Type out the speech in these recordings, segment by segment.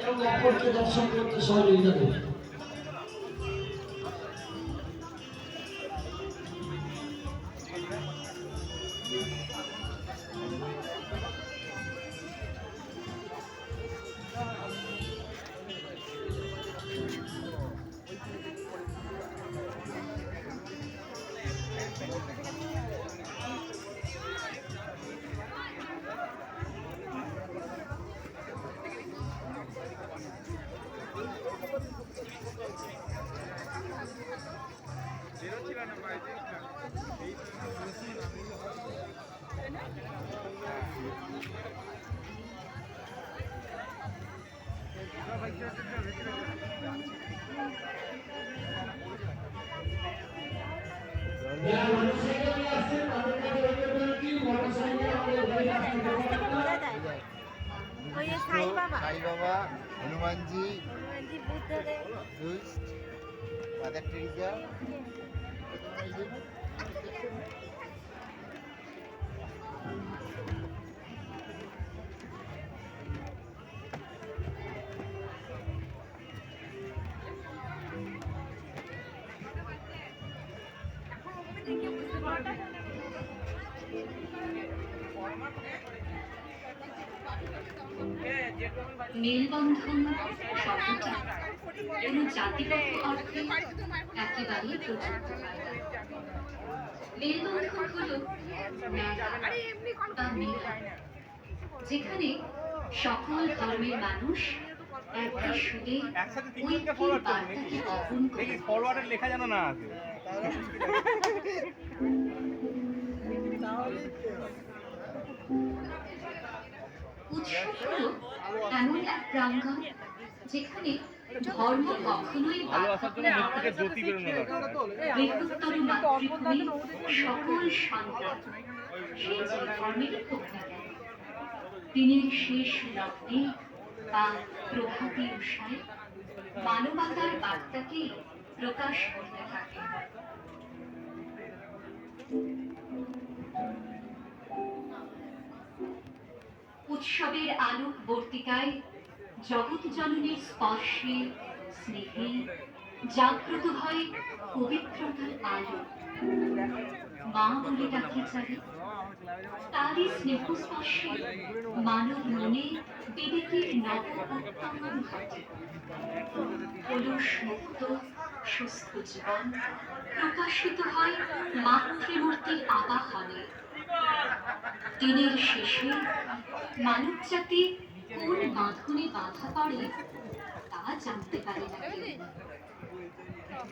এবং অপরকে দর্শন করতে সহযোগিতা দেবে। Sai Baba, Hanuman ji, Buddha, mother Teresa. মেলবন্ধন শব্দটি কোনো জাতিগত অর্থে একেবারেই প্রযুক্ত হয় না। মেলবন্ধন হল যেখানে সকল ধর্মের মানুষ একই সুরে ঐক্যের বার্তাকে বহন করে। ফরওয়ার্ডের লেখা যেন না আছে। উৎসব হল এমন এক প্রাঙ্গণ যেখানে ধর্ম কখনোই বৃহত্তর মাতৃভূমি সকল সন্তান সে যে ধর্মেরই হোক না কেন, দিনের শেষ লগ্নে বা প্রভাতী উষায় মানবতার বার্তাকেই প্রকাশ করতে থাকে। উৎসবের আলোক বর্তিকায় জগৎ জননীর স্পর্শে স্নেহে জাগ্রত হয় পবিত্রতার আলো। মা বলে ডাকে যাবে, তারই স্নেহ স্পর্শে মানব মনে বিবেকের নব উত্তরণ ঘটে। কলুষ মুক্ত সুস্থ জীবন প্রকাশিত হয় মাতৃমূর্তির আবাহনে। দিনের শেষে মানব জাতি কোন বাঁধনে বাঁধা পড়ে তা জানতে পারে না কেউ,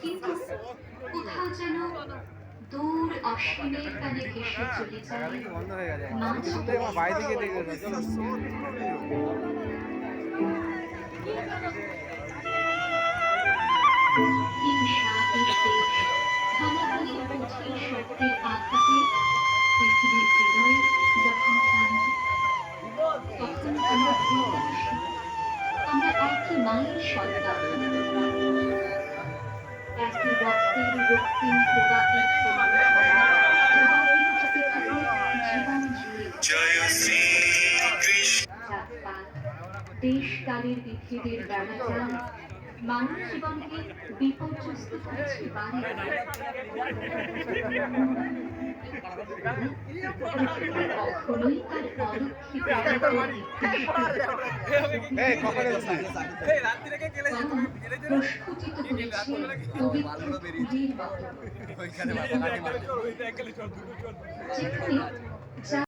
কিন্তু কোথাও যেন দূর অসীমের কানে ভেসে চলে যায় হিংসা বিদ্বেষ হানাহানি কঠিন শব্দের আঘাতে পৃথিবীর হৃদয় যখন ক্লান্ত, তখন আমরা আমরা একই মায়ের সন্তান, একই রক্তের রক্তিম প্রবাহের প্রবাহিত হতে থাকে জীবন জুড়ে। দেশ কালের বিভেদের ব্যবধান মানব জীবনকে বিপর্যস্ত করেছে বারে কখনোই তার অলক্ষিত প্রস্ফুটিত করেছে পবিত্র ফুলের মতো, যেখানে